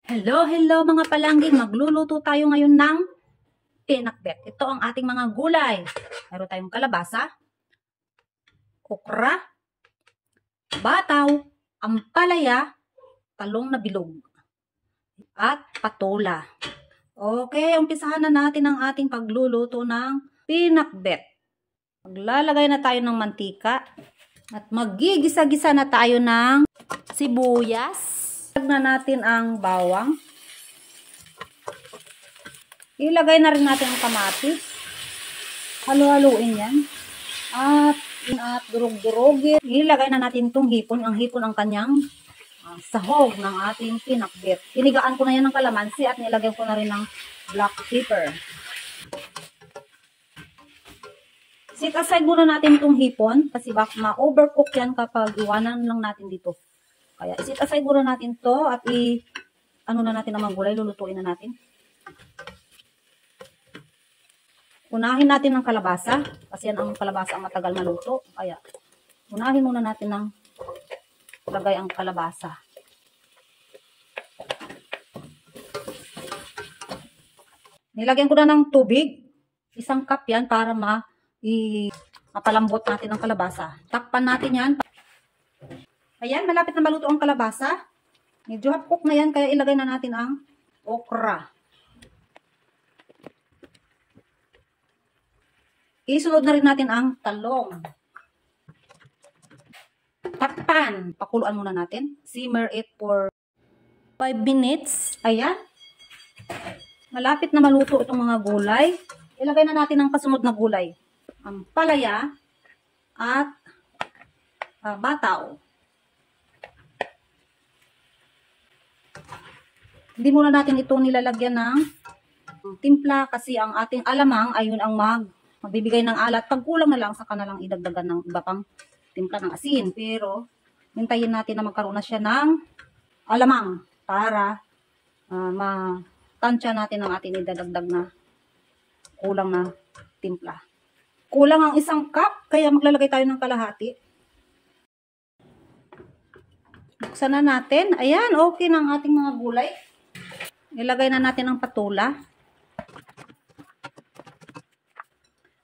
Hello, hello mga palangging. Magluluto tayo ngayon ng pinakbet. Ito ang ating mga gulay. Meron tayong kalabasa, okra, bataw, ampalaya, talong na bilog, at patola. Okay, umpisahan na natin ang ating pagluluto ng pinakbet. Maglalagay na tayo ng mantika at magigisa-gisa na tayo ng sibuyas. Na natin ang bawang. Ilagay na rin natin ang kamatis. Halu-haluin yan. At durog-durogin. Ilagay na natin itong hipon. Ang hipon ang kanyang sahog ng ating pinakbet. Inigaan ko na yan ng kalamansi at nilagay ko na rin ng black pepper. Set aside muna natin itong hipon kasi baka ma-overcook yan kapag iwanan lang natin dito. Kaya isit aside muna natin to at ano na natin ang mga gulay, lulutuin na natin. Unahin natin ang kalabasa kasi yan ang kalabasa ang matagal maluto. Kaya unahin muna natin ng lagay ang kalabasa. Nilagyan ko na ng tubig. 1 cup yan para mapalambot natin ang kalabasa. Takpan natin yan. Ayan, malapit na maluto ang kalabasa. Medyo half cook na yan, kaya ilagay na natin ang okra. Isunod na rin natin ang talong. Takpan. Pakuluan muna natin. Simmer it for 5 minutes. Ayan. Malapit na maluto itong mga gulay. Ilagay na natin ang kasunod na gulay. Ang palaya at bataw. Hindi muna natin ito nilalagyan ng timpla kasi ang ating alamang ayun ang magbibigay ng alat. Pag kulang na lang, saka na lang idagdagan ng iba pang timpla ng asin. Pero, hintayin natin na magkaroon na siya ng alamang para matansya natin ang ating idadagdag na kulang na timpla. Kulang ang 1 cup, kaya maglalagay tayo ng kalahati. Buksan na natin. Ayan, okay na ang ating mga gulay. Ilagay na natin ang patola.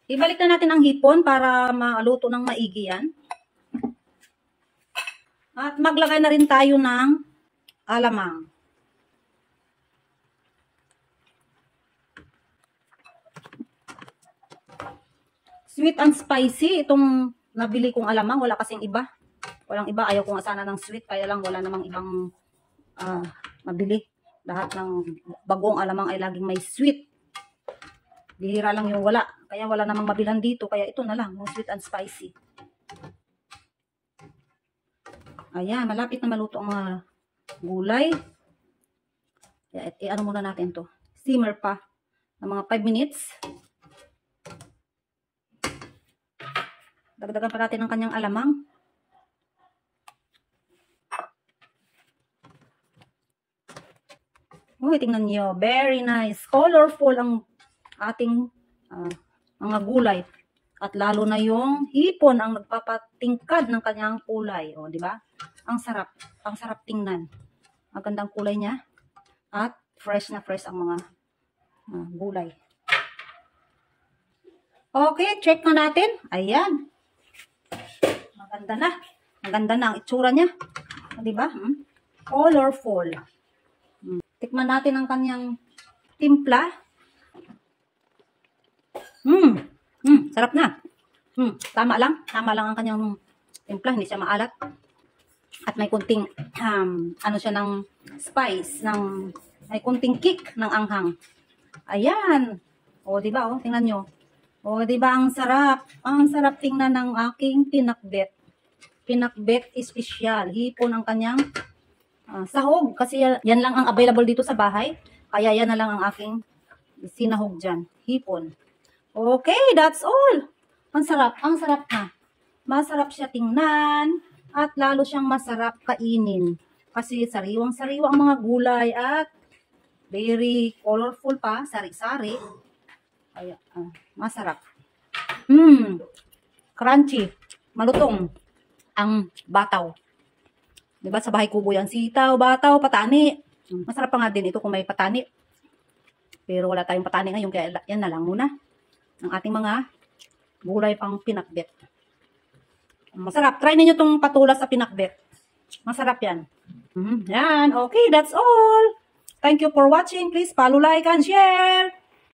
Ibalik na natin ang hipon para maluto ng maigi yan. At maglagay na rin tayo ng alamang. Sweet and spicy. Itong nabili kong alamang, wala kasing iba. Walang iba. Ayaw ko nga sana ng sweet. Kaya lang wala namang ibang mabili. Lahat ng bagong alamang ay laging may sweet. Bihira lang yung wala. Kaya wala namang mabilhan dito. Kaya ito na lang, yung sweet and spicy. Ayan, malapit na maluto ang mga gulay. Kaya ano muna natin to. Simmer pa ng mga 5 minutes. Dagdagan pa natin ang kanyang alamang. Uy, tingnan nyo. Very nice. Colorful ang ating mga gulay. At lalo na yung hipon ang nagpapatingkad ng kanyang kulay. O, di ba? Ang sarap. Ang sarap tingnan. Magandang kulay niya. At fresh na fresh ang mga gulay. Okay, check na natin. Ayan. Maganda na. Maganda na ang itsura niya. Di ba? Colorful. Tikman natin ang kanyang timpla. Sarap na. Tama lang. Tama lang ang kanyang timpla. Hindi siya maalat. At may kunting, ano siya ng spice, may kunting kick ng anghang. Ayan. O, diba? O, tingnan nyo. O, diba? Ang sarap. Ang sarap tingnan ng aking pinakbet. Pinakbet special. Hipon ang kanyang sahog, kasi yan lang ang available dito sa bahay. Kaya yan na lang ang aking sinahog dyan. Hipon. Okay, that's all. Ang sarap na. Masarap siya tingnan at lalo siyang masarap kainin. Kasi sariwang-sariwa ang mga gulay at very colorful pa, sari-sari. Kaya, masarap. Crunchy. Malutong ang bataw. Diba sa bahay kubo yan? Sitaw, bataw, patani. Masarap pa nga din ito kung may patani. Pero wala tayong patani ngayon, kaya yan na lang muna. Ang ating mga gulay pang pinakbet. Masarap. Try ninyo itong patulas sa pinakbet. Masarap yan. Yan. Okay, that's all. Thank you for watching. Please follow, like, and share.